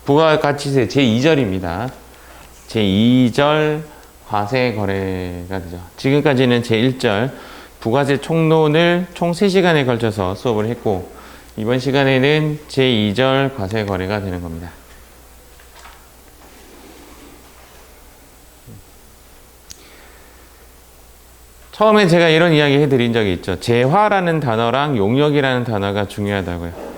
부가가치세 제2절입니다. 제2절 과세 거래가 되죠. 지금까지는 제1절 부가세 총론을 총 3시간에 걸쳐서 수업을 했고, 이번 시간에는 제2절 과세 거래가 되는 겁니다. 처음에 제가 이런 이야기 해드린 적이 있죠. 재화라는 단어랑 용역이라는 단어가 중요하다고요.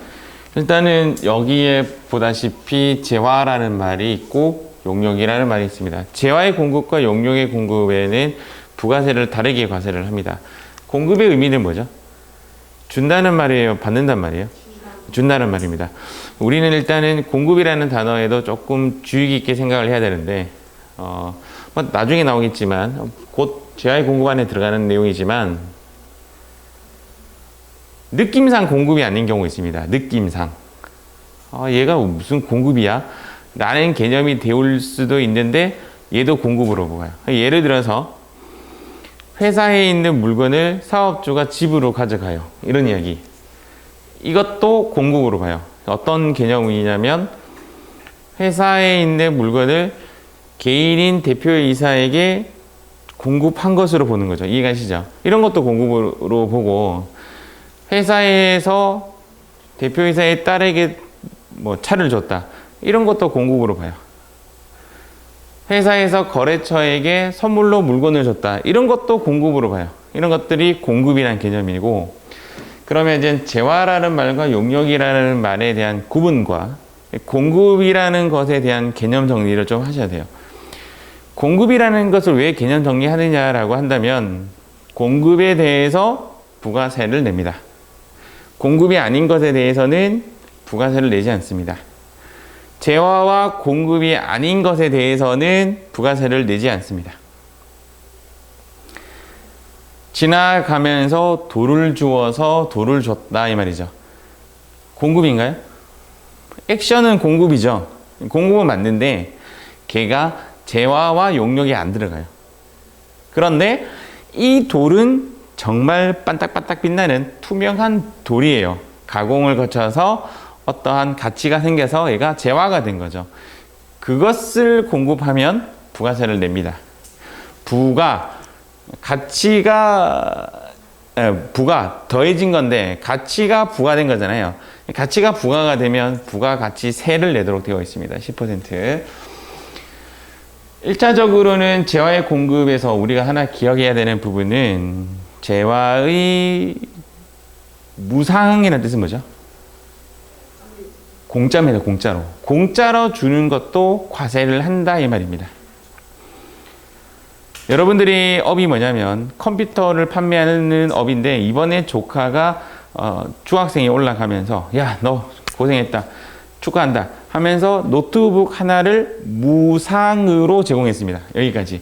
일단은 여기에 보다시피 재화라는 말이 있고 용역이라는 말이 있습니다. 재화의 공급과 용역의 공급에는 부가세를 다르게 과세를 합니다. 공급의 의미는 뭐죠? 준다는 말이에요? 받는단 말이에요? 준다는 말입니다. 우리는 일단은 공급이라는 단어에도 조금 주의 깊게 생각을 해야 되는데, 나중에 나오겠지만 곧 재화의 공급 안에 들어가는 내용이지만 느낌상 공급이 아닌 경우가 있습니다. 느낌상 얘가 무슨 공급이야? 라는 개념이 되올 수도 있는데 얘도 공급으로 보아요. 예를 들어서 회사에 있는 물건을 사업주가 집으로 가져가요. 이런 이야기. 이것도 공급으로 봐요. 어떤 개념이냐면 회사에 있는 물건을 개인인 대표이사에게 공급한 것으로 보는 거죠. 이해가시죠? 이런 것도 공급으로 보고, 회사에서 대표이사의 딸에게 차를 줬다. 이런 것도 공급으로 봐요. 회사에서 거래처에게 선물로 물건을 줬다. 이런 것도 공급으로 봐요. 이런 것들이 공급이라는 개념이고, 그러면 이제 재화라는 말과 용역이라는 말에 대한 구분과 공급이라는 것에 대한 개념 정리를 좀 하셔야 돼요. 공급이라는 것을 왜 개념 정리하느냐라고 한다면 공급에 대해서 부가세를 냅니다. 공급이 아닌 것에 대해서는 부가세를 내지 않습니다. 재화와 공급이 아닌 것에 대해서는 부가세를 내지 않습니다. 지나가면서 돌을 주어서 돌을 줬다 이 말이죠. 공급인가요? 액션은 공급이죠. 공급은 맞는데 걔가 재화와 용역이 안 들어가요. 그런데 이 돌은 정말 반딱반딱 빛나는 투명한 돌이에요. 가공을 거쳐서 어떠한 가치가 생겨서 얘가 재화가 된 거죠. 그것을 공급하면 부가세를 냅니다. 부가 더해진 건데 가치가 부가된 거잖아요. 가치가 부가가 되면 부가가치세를 내도록 되어 있습니다. 10%. 1차적으로는 재화의 공급에서 우리가 하나 기억해야 되는 부분은 재화의 무상이라는 뜻은 뭐죠? 공짜입니다. 공짜로. 공짜로 주는 것도 과세를 한다 이 말입니다. 여러분들이 업이 뭐냐면 컴퓨터를 판매하는 업인데, 이번에 조카가 중학생이 올라가면서 야, 너 고생했다. 축하한다. 하면서 노트북 하나를 무상으로 제공했습니다. 여기까지.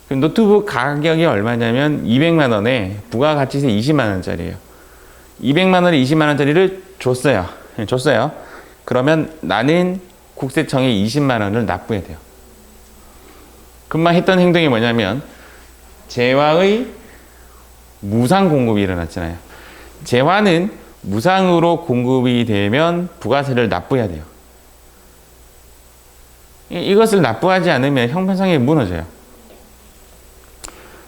노트북 가격이 얼마냐면 200만 원에 부가가치세 20만 원짜리예요. 200만 원에 20만 원짜리를 줬어요. 그러면 나는 국세청에 20만 원을 납부해야 돼요. 금방 했던 행동이 뭐냐면 재화의 무상 공급이 일어났잖아요. 재화는 무상으로 공급이 되면 부가세를 납부해야 돼요. 이것을 납부하지 않으면 형평성이 무너져요.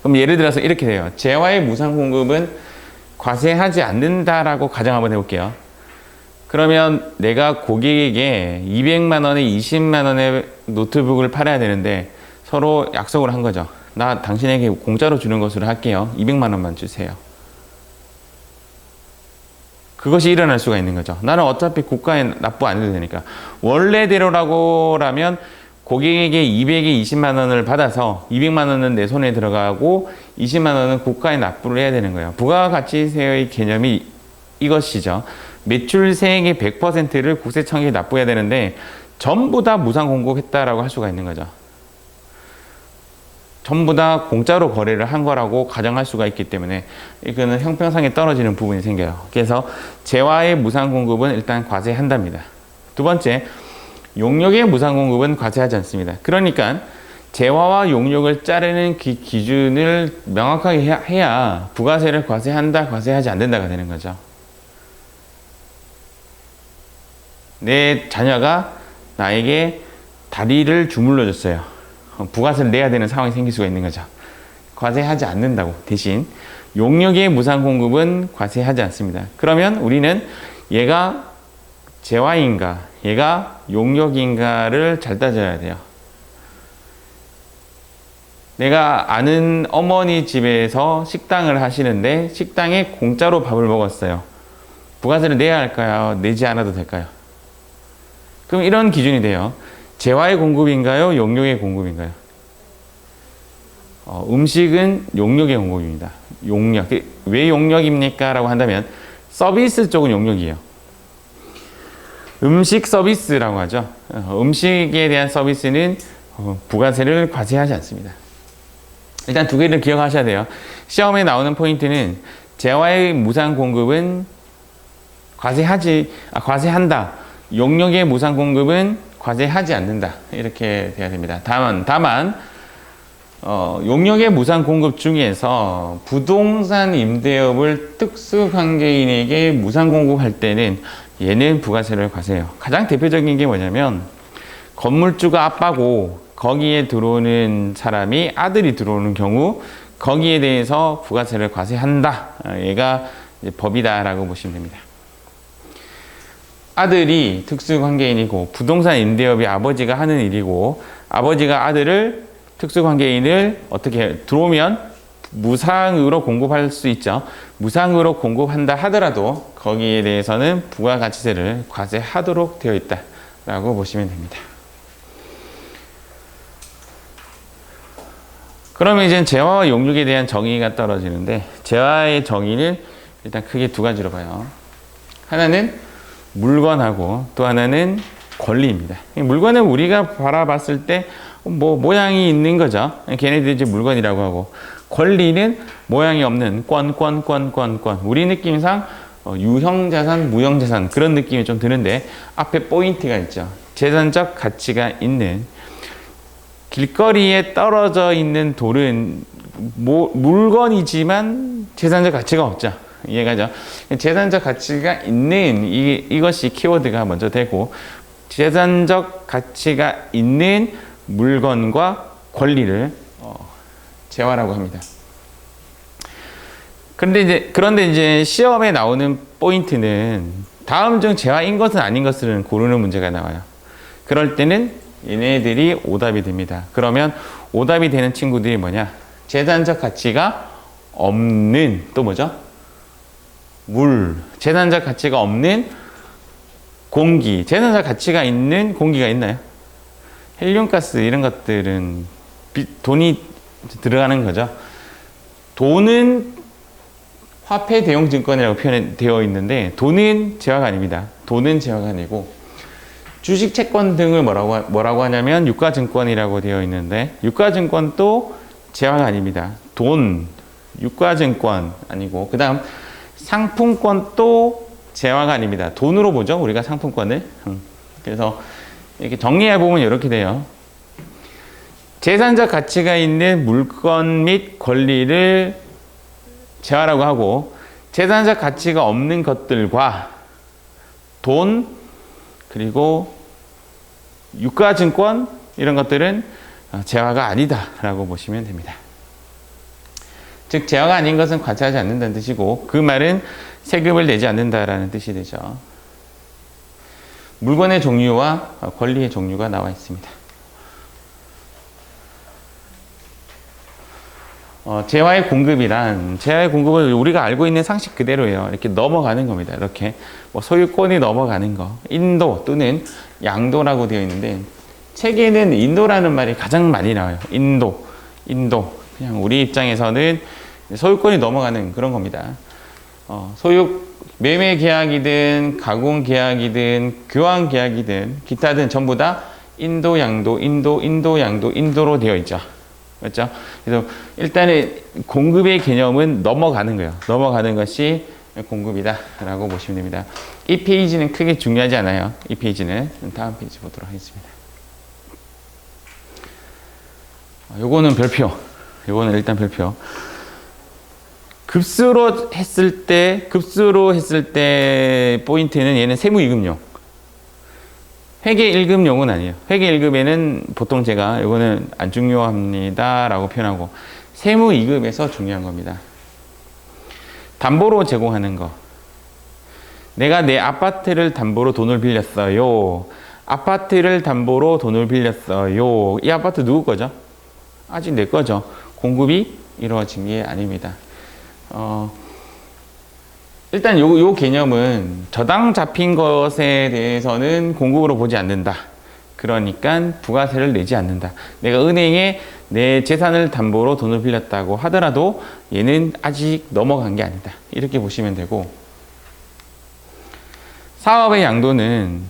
그럼 예를 들어서 이렇게 돼요. 재화의 무상 공급은 과세하지 않는다라고 가정 한번 해볼게요. 그러면 내가 고객에게 200만 원에 20만 원의 노트북을 팔아야 되는데 서로 약속을 한 거죠. 나 당신에게 공짜로 주는 것으로 할게요. 200만 원만 주세요. 그것이 일어날 수가 있는 거죠. 나는 어차피 국가에 납부 안 해도 되니까. 원래대로라면 고객에게 200에 20만 원을 받아서 200만 원은 내 손에 들어가고 20만 원은 국가에 납부를 해야 되는 거예요. 부가가치세의 개념이 이것이죠. 매출세액의 100%를 국세청에 납부해야 되는데 전부 다 무상 공급했다라고 할 수가 있는 거죠. 전부 다 공짜로 거래를 한 거라고 가정할 수가 있기 때문에 이거는 형평성에 떨어지는 부분이 생겨요. 그래서 재화의 무상 공급은 일단 과세한답니다. 두 번째, 용역의 무상 공급은 과세하지 않습니다. 그러니까 재화와 용역을 자르는 기준을 명확하게 해야 부가세를 과세한다, 과세하지 않는다가 되는 거죠. 내 자녀가 나에게 다리를 주물러 줬어요. 부가세를 내야 되는 상황이 생길 수가 있는 거죠. 과세하지 않는다고. 대신 용역의 무상 공급은 과세하지 않습니다. 그러면 우리는 얘가 재화인가, 얘가 용역인가를 잘 따져야 돼요. 내가 아는 어머니 집에서 식당을 하시는데 식당에 공짜로 밥을 먹었어요. 부가세를 내야 할까요? 내지 않아도 될까요? 그럼 이런 기준이 돼요. 재화의 공급인가요? 용역의 공급인가요? 음식은 용역의 공급입니다. 용역. 왜 용역입니까? 라고 한다면 서비스 쪽은 용역이에요. 음식 서비스라고 하죠. 음식에 대한 서비스는 부가세를 과세하지 않습니다. 일단 두 개를 기억하셔야 돼요. 시험에 나오는 포인트는 재화의 무상 공급은 과세한다. 용역의 무상 공급은 과세하지 않는다. 이렇게 돼야 됩니다. 다만 용역의 무상 공급 중에서 부동산 임대업을 특수관계인에게 무상 공급할 때는 얘는 부가세를 과세해요. 가장 대표적인 게 뭐냐면 건물주가 아빠고 거기에 들어오는 사람이 아들이 들어오는 경우 거기에 대해서 부가세를 과세한다. 얘가 이제 법이다라고 보시면 됩니다. 아들이 특수관계인이고 부동산 임대업이 아버지가 하는 일이고 아버지가 아들을 특수관계인을 어떻게 들어오면 무상으로 공급할 수 있죠. 무상으로 공급한다 하더라도 거기에 대해서는 부가가치세를 과세하도록 되어 있다라고 보시면 됩니다. 그러면 이제 재화와 용역에 대한 정의가 떨어지는데 재화의 정의는 일단 크게 두 가지로 봐요. 하나는 물건하고 또 하나는 권리입니다. 물건은 우리가 바라봤을 때 뭐 모양이 있는 거죠. 걔네들이 이제 물건이라고 하고 권리는 모양이 없는 권. 우리 느낌상 유형자산, 무형자산 그런 느낌이 좀 드는데 앞에 포인트가 있죠. 재산적 가치가 있는 길거리에 떨어져 있는 돌은 물건이지만 재산적 가치가 없죠. 이해가죠? 재산적 가치가 있는 이것이 키워드가 먼저 되고 재산적 가치가 있는 물건과 권리를 재화라고 합니다. 그런데 이제 시험에 나오는 포인트는 다음 중 재화인 것은 아닌 것을 고르는 문제가 나와요. 그럴 때는 얘네들이 오답이 됩니다. 그러면 오답이 되는 친구들이 뭐냐? 재산적 가치가 없는 또 뭐죠? 물. 재산적 가치가 없는 공기. 재산적 가치가 있는 공기가 있나요? 헬륨가스 이런 것들은 돈이 들어가는 거죠. 돈은 화폐 대용 증권이라고 표현되어 있는데 돈은 재화가 아닙니다. 돈은 재화가 아니고 주식 채권 등을 뭐라고 하냐면 유가증권이라고 되어 있는데 유가증권도 재화가 아닙니다. 돈, 유가증권 아니고 그 다음 상품권도 재화가 아닙니다. 돈으로 보죠. 우리가 상품권을. 그래서 이렇게 정리해보면 이렇게 돼요. 재산적 가치가 있는 물건 및 권리를 재화라고 하고 재산적 가치가 없는 것들과 돈 그리고 유가증권 이런 것들은 재화가 아니다라고 보시면 됩니다. 즉 재화가 아닌 것은 과세하지 않는다는 뜻이고 그 말은 세금을 내지 않는다라는 뜻이 되죠. 물건의 종류와 권리의 종류가 나와 있습니다. 재화의 공급은 우리가 알고 있는 상식 그대로예요. 이렇게 넘어가는 겁니다. 이렇게 소유권이 넘어가는 거. 인도 또는 양도라고 되어 있는데 책에는 인도라는 말이 가장 많이 나와요. 인도. 그냥 우리 입장에서는 소유권이 넘어가는 그런 겁니다. 매매 계약이든 가공 계약이든 교환 계약이든 기타든 전부 다 인도로 되어 있죠. 그렇죠? 그래서 일단은 공급의 개념은 넘어가는 거예요. 넘어가는 것이 공급이다라고 보시면 됩니다. 이 페이지는 크게 중요하지 않아요. 이 페이지는 다음 페이지 보도록 하겠습니다. 요거는 별표. 요거는 일단 별표. 급수로 했을 때 포인트는 얘는 세무이금용. 회계 1급용은 아니에요. 회계 1급에는 보통 제가 이거는 안 중요합니다 라고 표현하고 세무 2급에서 중요한 겁니다. 담보로 제공하는 거. 내가 내 아파트를 담보로 돈을 빌렸어요. 아파트를 담보로 돈을 빌렸어요. 이 아파트 누구 거죠? 아직 내 거죠. 공급이 이루어진 게 아닙니다. 일단 요 개념은 저당 잡힌 것에 대해서는 공급으로 보지 않는다. 그러니까 부가세를 내지 않는다. 내가 은행에 내 재산을 담보로 돈을 빌렸다고 하더라도 얘는 아직 넘어간 게 아니다. 이렇게 보시면 되고, 사업의 양도는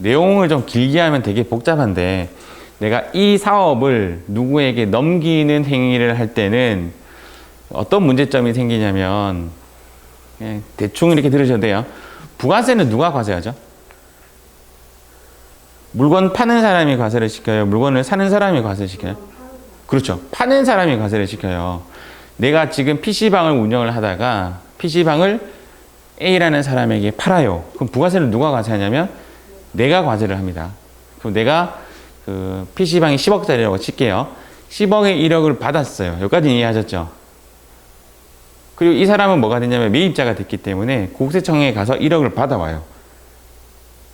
내용을 좀 길게 하면 되게 복잡한데, 내가 이 사업을 누구에게 넘기는 행위를 할 때는 어떤 문제점이 생기냐면, 대충 이렇게 들으셔도 돼요. 부가세는 누가 과세하죠? 물건 파는 사람이 과세를 시켜요? 물건을 사는 사람이 과세를 시켜요? 그렇죠. 파는 사람이 과세를 시켜요. 내가 지금 PC방을 운영을 하다가 PC방을 A라는 사람에게 팔아요. 그럼 부가세를 누가 과세하냐면 내가 과세를 합니다. 그럼 내가 그 PC방이 10억짜리라고 칠게요. 10억에 1억을 받았어요. 여기까지 이해하셨죠? 그리고 이 사람은 뭐가 됐냐면 매입자가 됐기 때문에 국세청에 가서 1억을 받아와요.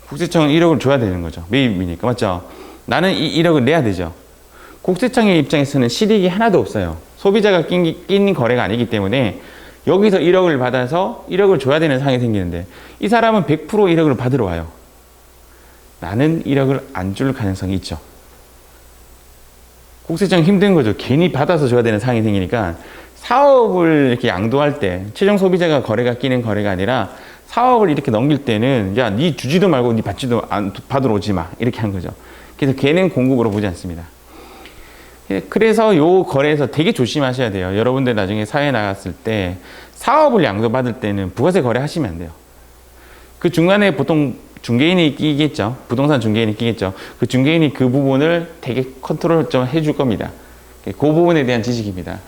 국세청은 1억을 줘야 되는 거죠. 매입이니까. 맞죠? 나는 이 1억을 내야 되죠. 국세청의 입장에서는 실익이 하나도 없어요. 소비자가 낀 거래가 아니기 때문에 여기서 1억을 받아서 1억을 줘야 되는 상황이 생기는데 이 사람은 100% 1억을 받으러 와요. 나는 1억을 안 줄 가능성이 있죠. 국세청 힘든 거죠. 괜히 받아서 줘야 되는 상황이 생기니까 사업을 이렇게 양도할 때 최종 소비자가 거래가 끼는 거래가 아니라 사업을 이렇게 넘길 때는 야, 니 주지도 말고 니 받으러 오지 마. 이렇게 한 거죠. 그래서 걔는 공급으로 보지 않습니다. 그래서 요 거래에서 되게 조심하셔야 돼요. 여러분들 나중에 사회에 나갔을 때 사업을 양도받을 때는 부가세 거래 하시면 안 돼요. 그 중간에 보통 중개인이 끼겠죠. 부동산 중개인이 끼겠죠. 그 중개인이 그 부분을 되게 컨트롤 좀 해줄 겁니다. 그 부분에 대한 지식입니다.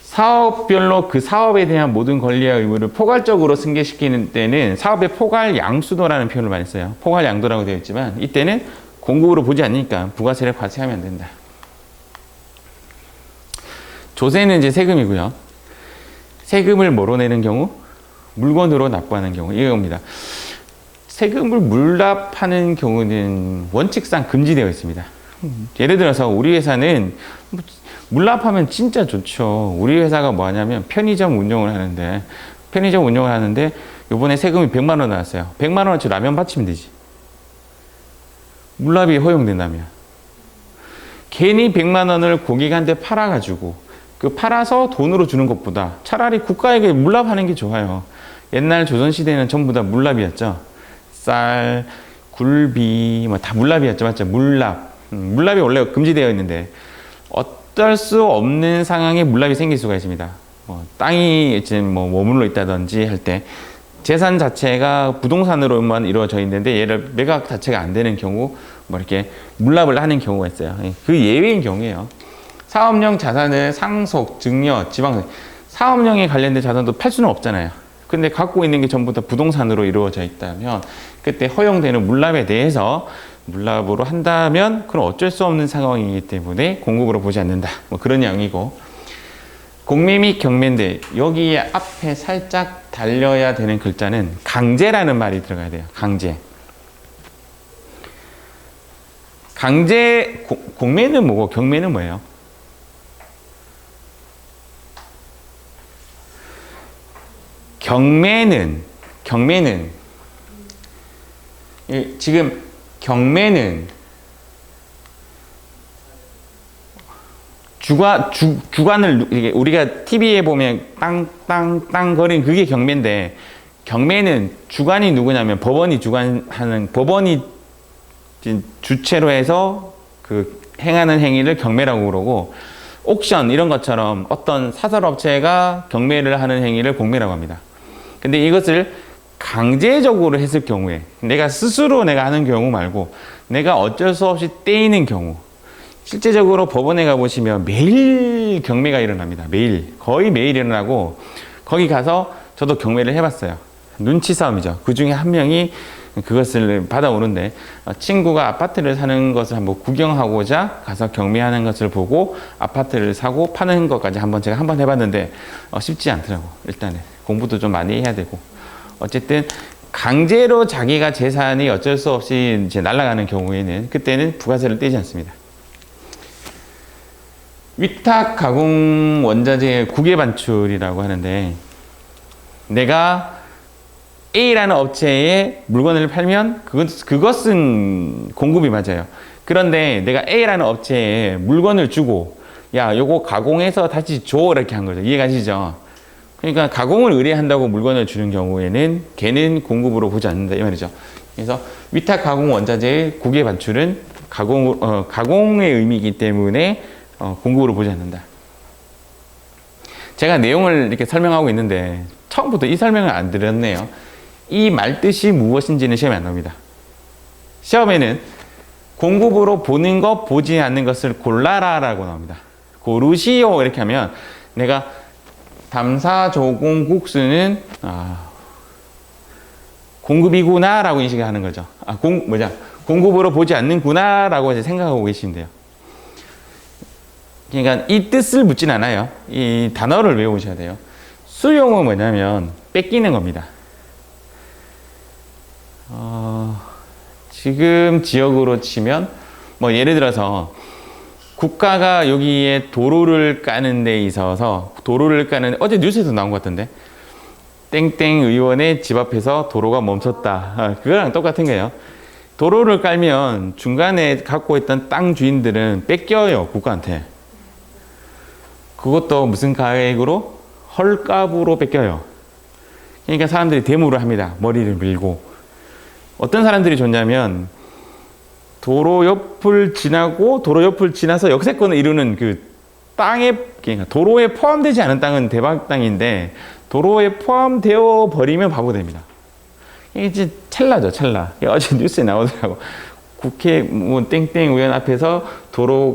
사업별로 그 사업에 대한 모든 권리와 의무를 포괄적으로 승계시키는 때는 사업의 포괄 양수도라는 표현을 많이 써요. 포괄 양도라고 되어 있지만 이때는 공급으로 보지 않으니까 부가세를 과세하면 안 된다. 조세는 이제 세금이고요. 세금을 뭐로 내는 경우? 물건으로 납부하는 경우. 이겁니다. 세금을 물납하는 경우는 원칙상 금지되어 있습니다. 예를 들어서 우리 회사는 물납하면 진짜 좋죠. 우리 회사가 뭐 하냐면 편의점 운영을 하는데 요번에 세금이 100만 원 나왔어요. 100만 원어치 라면 바치면 되지. 물납이 허용된다면. 괜히 100만 원을 고객한테 팔아가지고 그 팔아서 돈으로 주는 것보다 차라리 국가에게 물납하는 게 좋아요. 옛날 조선시대는 전부 다 물납이었죠. 쌀, 굴비 뭐 다 물납이었죠. 맞죠? 물납. 물납이 원래 금지되어 있는데 어쩔 수 없는 상황에 물납이 생길 수가 있습니다. 땅이 지금 머물러 있다든지 할 때 재산 자체가 부동산으로만 이루어져 있는데 얘를 매각 자체가 안 되는 경우 이렇게 물납을 하는 경우가 있어요. 그 예외인 경우예요. 사업용 자산을 상속, 증여, 지방세, 사업용에 관련된 자산도 팔 수는 없잖아요. 근데 갖고 있는 게 전부 다 부동산으로 이루어져 있다면 그때 허용되는 물납에 대해서 물납으로 한다면 그럼 어쩔 수 없는 상황이기 때문에 공급으로 보지 않는다. 그런 양이고, 공매 및 경매인데 여기에 앞에 살짝 달려야 되는 글자는 강제라는 말이 들어가야 돼요. 강제. 공매는 뭐고 경매는 뭐예요? 경매는 지금 경매는 주관을 우리가 TV에 보면 땅땅땅 거리는 그게 경매인데, 경매는 주관이 누구냐면 법원이 주관하는, 법원이 주체로 해서 그 행하는 행위를 경매라고 그러고, 옥션 이런 것처럼 어떤 사설업체가 경매를 하는 행위를 공매라고 합니다. 근데 이것을 강제적으로 했을 경우에, 내가 스스로 하는 경우 말고 내가 어쩔 수 없이 떼이는 경우, 실제적으로 법원에 가보시면 매일 경매가 일어납니다. 거의 매일 일어나고, 거기 가서 저도 경매를 해봤어요. 눈치 싸움이죠. 그 중에 한 명이 그것을 받아오는데 친구가 아파트를 사는 것을 한번 구경하고자 가서 경매하는 것을 보고 아파트를 사고 파는 것까지 제가 한번 해봤는데 쉽지 않더라고. 일단은 공부도 좀 많이 해야 되고 어쨌든 강제로 자기가 재산이 어쩔 수 없이 이제 날아가는 경우에는 그때는 부가세를 떼지 않습니다. 위탁 가공 원자재 국외 반출이라고 하는데 내가 A라는 업체에 물건을 팔면 그것은 공급이 맞아요. 그런데 내가 A라는 업체에 물건을 주고 야 요거 가공해서 다시 줘 이렇게 한 거죠. 이해가시죠? 그러니까 가공을 의뢰한다고 물건을 주는 경우에는 걔는 공급으로 보지 않는다 이 말이죠. 그래서 위탁 가공 원자재의 국외 반출은 가공의 의미이기 때문에 공급으로 보지 않는다. 제가 내용을 이렇게 설명하고 있는데 처음부터 이 설명을 안 드렸네요. 이 말뜻이 무엇인지는 시험에 안 나옵니다. 시험에는 공급으로 보는 것, 보지 않는 것을 골라라 라고 나옵니다. 고르시오 이렇게 하면 내가 담사조공국수는 공급이구나 라고 인식을 하는 거죠. 공급으로 보지 않는구나 라고 이제 생각하고 계시면 돼요. 그러니까 이 뜻을 묻진 않아요. 이 단어를 외우셔야 돼요. 수용은 뭐냐면 뺏기는 겁니다. 지금 지역으로 치면 뭐 예를 들어서 국가가 여기에 도로를 까는 데 있어서 어제 뉴스에서 나온 것 같은데 땡땡 의원의 집 앞에서 도로가 멈췄다. 그거랑 똑같은 거예요. 도로를 깔면 중간에 갖고 있던 땅 주인들은 뺏겨요, 국가한테. 그것도 무슨 가액으로? 헐값으로 뺏겨요. 그러니까 사람들이 데모를 합니다. 머리를 밀고. 어떤 사람들이 좋냐면 도로 옆을 지나서 역세권을 이루는 그 땅에, 그러니까 도로에 포함되지 않은 땅은 대박 땅인데 도로에 포함되어 버리면 바보 됩니다. 이게 이제 찰나죠, 찰나. 어제 뉴스에 나오더라고. 국회 뭐 땡땡 의원 앞에서 도로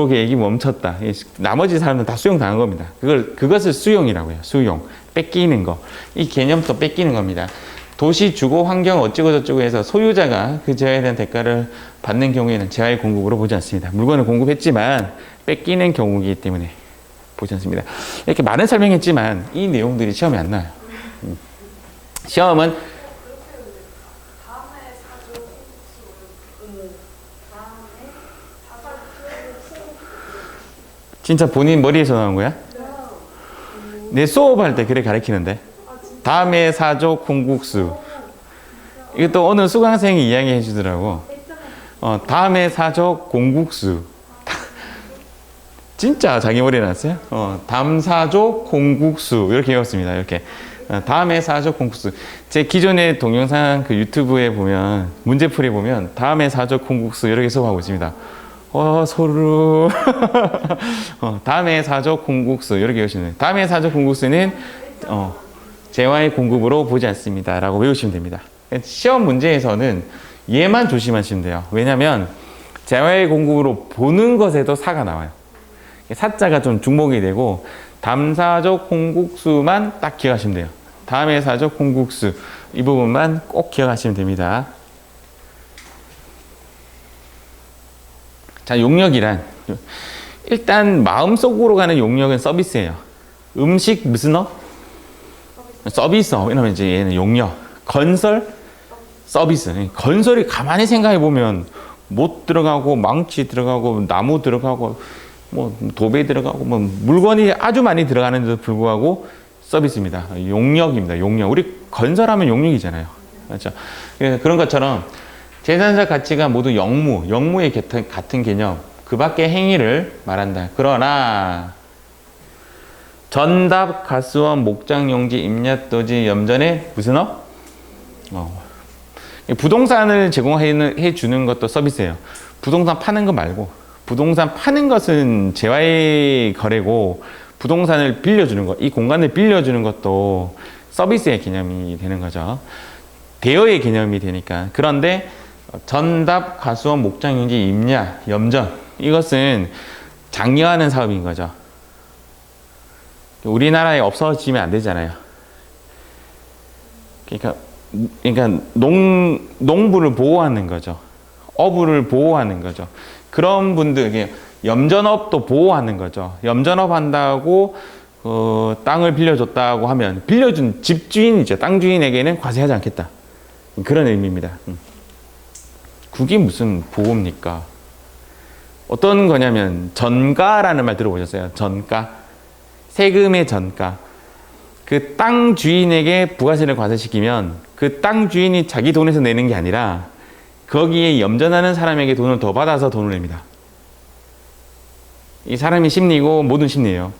계획이 멈췄다. 나머지 사람은 다 수용당한 겁니다. 그것을 수용이라고 해요. 수용. 뺏기는 거. 이 개념도 뺏기는 겁니다. 도시 주거 환경 어쩌고 저쩌고 해서 소유자가 그 재화에 대한 대가를 받는 경우에는 재화의 공급으로 보지 않습니다. 물건을 공급했지만 뺏기는 경우이기 때문에 보지 않습니다. 이렇게 많은 설명했지만 이 내용들이 시험에 안 나요. 시험은 진짜 본인 머리에서 나온 거야? 내 수업할 때 그래 가르치는데. 다음에 사조 콩국수. 이것도 오늘 수강생이 이야기해 주더라고. 다음에 사조 콩국수. 진짜 자기 머리에 났어요? 담사조 콩국수. 이렇게 외웠습니다. 이렇게. 다음에 사조 콩국수. 제 기존의 동영상 그 유튜브에 보면, 문제풀이 보면, 다음에 사조 콩국수. 이렇게 수업하고 있습니다. 소름. 다음에 사조 콩국수. 이렇게 외우시면 돼요. 다음에 사조 콩국수는, 재화의 공급으로 보지 않습니다. 라고 외우시면 됩니다. 시험 문제에서는 얘만 조심하시면 돼요. 왜냐면 재화의 공급으로 보는 것에도 사가 나와요. 사자가 좀 중복이 되고 담사조 콩국수만 딱 기억하시면 돼요. 다음에 사조 콩국수 이 부분만 꼭 기억하시면 됩니다. 자, 용역이란 일단 마음속으로 가는 용역은 서비스예요. 음식 무슨 서비스. 이러면 이제 얘는 용역. 건설 서비스. 건설이 가만히 생각해 보면 못 들어가고 망치 들어가고 나무 들어가고 뭐 도배 들어가고 뭐 물건이 아주 많이 들어가는데도 불구하고 서비스입니다. 용역입니다. 용역. 우리 건설하면 용역이잖아요. 그렇죠? 그런 것처럼 재산적 가치가 모두 영무의 같은 개념. 그 밖의 행위를 말한다. 그러나 전답, 가수원, 목장용지, 임야토지, 염전의 무슨 부동산을 제공해 주는 것도 서비스예요. 부동산 파는 거 말고 부동산 파는 것은 재화의 거래고 부동산을 빌려주는 것, 이 공간을 빌려주는 것도 서비스의 개념이 되는 거죠. 대여의 개념이 되니까. 그런데 전답, 가수원, 목장용지, 임야, 염전 이것은 장려하는 사업인 거죠. 우리나라에 없어지면 안 되잖아요. 그러니까 그러니까 농부를 보호하는 거죠. 어부를 보호하는 거죠. 그런 분들, 염전업도 보호하는 거죠. 염전업 한다고 땅을 빌려줬다고 하면 빌려준 집주인이죠. 땅 주인에게는 과세하지 않겠다. 그런 의미입니다. 그게 무슨 보호입니까? 어떤 거냐면 전가라는 말 들어보셨어요? 전가. 세금의 전가. 그 땅 주인에게 부가세를 과세시키면 그 땅 주인이 자기 돈에서 내는 게 아니라 거기에 염전하는 사람에게 돈을 더 받아서 돈을 냅니다. 이 사람이 심리고 모든 심리예요.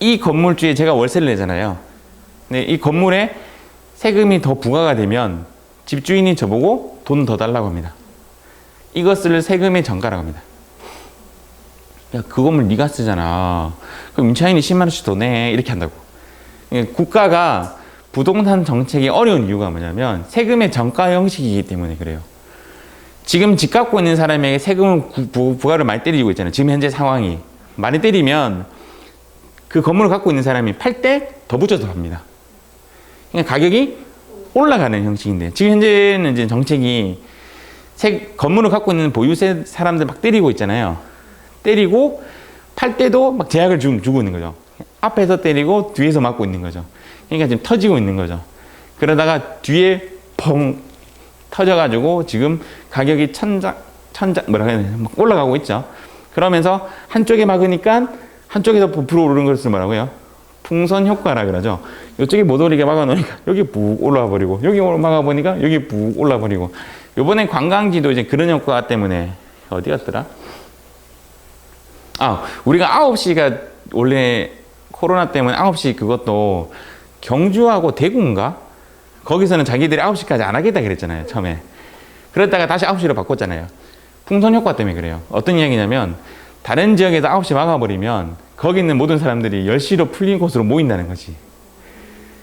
이 건물주에 제가 월세를 내잖아요. 근데 이 건물에 세금이 더 부과가 되면 집주인이 저보고 돈 더 달라고 합니다. 이것을 세금의 전가라고 합니다. 야, 그 건물 네가 쓰잖아. 그럼 임차인이 10만 원씩 더 내. 이렇게 한다고. 국가가 부동산 정책이 어려운 이유가 뭐냐면 세금의 전가 형식이기 때문에 그래요. 지금 집 갖고 있는 사람에게 세금을 부과를 많이 때리고 있잖아요. 지금 현재 상황이. 많이 때리면 그 건물을 갖고 있는 사람이 팔 때 더 붙여서 팝니다. 그러니까 가격이 올라가는 형식인데 지금 현재는 이제 정책이 건물을 갖고 있는 보유세 사람들 막 때리고 있잖아요. 때리고 팔 때도 막 제약을 주고 있는 거죠. 앞에서 때리고 뒤에서 맞고 있는 거죠. 그러니까 지금 터지고 있는 거죠. 그러다가 뒤에 펑 터져가지고 지금 가격이 뭐라 해야 되나 막 올라가고 있죠. 그러면서 한쪽에 막으니까 한쪽에서 부풀어 오르는 것을 뭐라고요? 풍선 효과라 그러죠. 이쪽에 못 오르게 막아놓으니까 여기 푹 올라와 버리고 여기 막아보니까 여기 푹 올라와 버리고 이번에 관광지도 이제 그런 효과 때문에 어디 갔더라? 우리가 9시가 원래 코로나 때문에 9시 그것도 경주하고 대구인가? 거기서는 자기들이 9시까지 안 하겠다 그랬잖아요, 처음에. 그랬다가 다시 9시로 바꿨잖아요. 풍선 효과 때문에 그래요. 어떤 이야기냐면 다른 지역에서 9시 막아버리면 거기 있는 모든 사람들이 10시로 풀린 곳으로 모인다는 거지.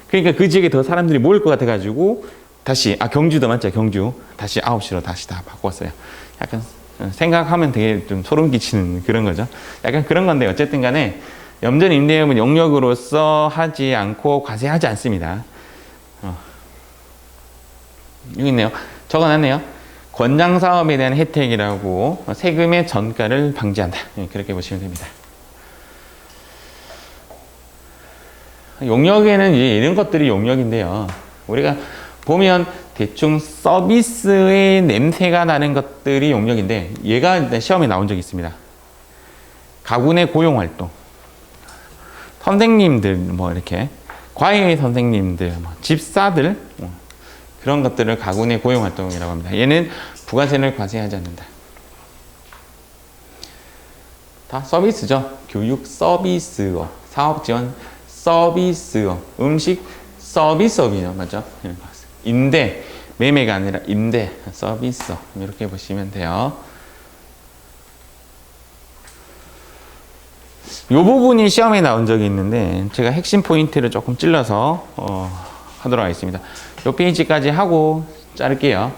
그러니까 그 지역에 더 사람들이 모일 것 같아가지고 다시, 경주도 맞죠, 경주. 다시 9시로 다시 다 바꿨어요. 약간 생각하면 되게 좀 소름 끼치는 그런 거죠. 약간 그런 건데 어쨌든 간에 염전 임대음은 용역으로서 하지 않고 과세하지 않습니다. 여기 있네요. 적어놨네요. 권장 사업에 대한 혜택이라고 세금의 전가를 방지한다. 그렇게 보시면 됩니다. 용역에는 이제 이런 것들이 용역인데요. 우리가 보면 대충 서비스의 냄새가 나는 것들이 용역인데 얘가 시험에 나온 적이 있습니다. 가구 내 고용 활동. 선생님들 뭐 이렇게 과외 선생님들, 집사들 그런 것들을 가구 내 고용 활동이라고 합니다. 얘는 부가세를 과세하지 않는다. 다 서비스죠. 교육 서비스업, 사업 지원 서비스업, 음식 서비스업이죠, 맞죠? 임대, 매매가 아니라 임대 서비스업 이렇게 보시면 돼요. 이 부분이 시험에 나온 적이 있는데 제가 핵심 포인트를 조금 찔러서 하도록 하겠습니다. 이 페이지까지 하고 자를게요.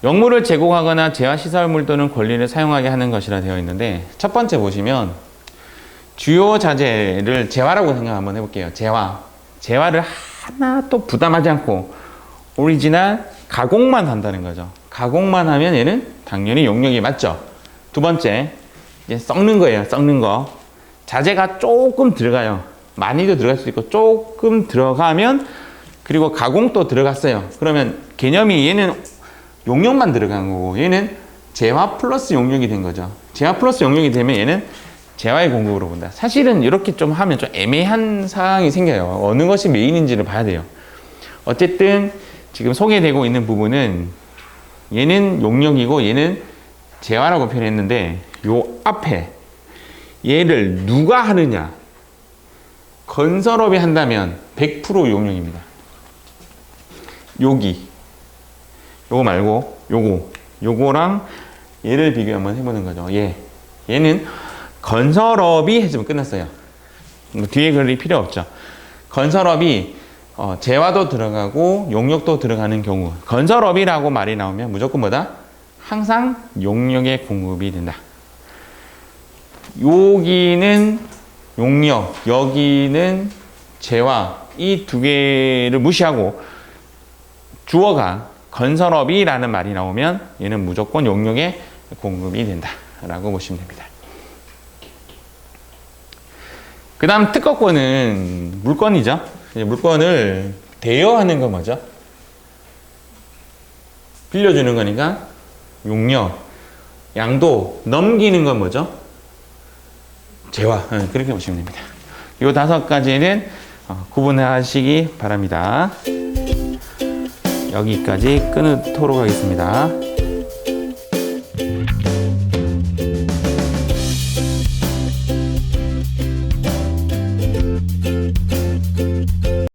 영물을 제공하거나 재화시설물 또는 권리를 사용하게 하는 것이라 되어 있는데 첫 번째 보시면 주요 자재를 재화라고 생각 한번 해볼게요. 재화를 하나도 부담하지 않고 오리지널 가공만 한다는 거죠. 가공만 하면 얘는 당연히 용역이 맞죠. 두 번째 이제 썩는 거예요. 썩는 거. 자재가 조금 들어가요. 많이도 들어갈 수 있고 조금 들어가면 그리고 가공도 들어갔어요. 그러면 개념이 얘는 용역만 들어간 거고 얘는 재화 플러스 용역이 된 거죠. 재화 플러스 용역이 되면 얘는 재화의 공급으로 본다. 사실은 이렇게 좀 하면 좀 애매한 상황이 생겨요. 어느 것이 메인인지를 봐야 돼요. 어쨌든 지금 소개되고 있는 부분은 얘는 용역이고 얘는 재화라고 표현했는데 요 앞에 얘를 누가 하느냐, 건설업이 한다면 100% 용역입니다. 요거 말고 요거랑 얘를 비교 한번 해보는 거죠. 얘는 건설업이 해주면 끝났어요. 뒤에 그럴 필요 없죠. 건설업이 재화도 들어가고 용역도 들어가는 경우 건설업이라고 말이 나오면 무조건 뭐다? 항상 용역의 공급이 된다. 여기는 용역, 여기는 재화 이 두 개를 무시하고 주어가 건설업이라는 말이 나오면 얘는 무조건 용역에 공급이 된다라고 보시면 됩니다. 그 다음 특허권은 물건이죠. 물건을 대여하는 건 뭐죠? 빌려주는 거니까 용역, 양도, 넘기는 건 뭐죠? 재화. 그렇게 보시면 됩니다. 이 5가지는 구분하시기 바랍니다. 여기까지 끊도록 하겠습니다.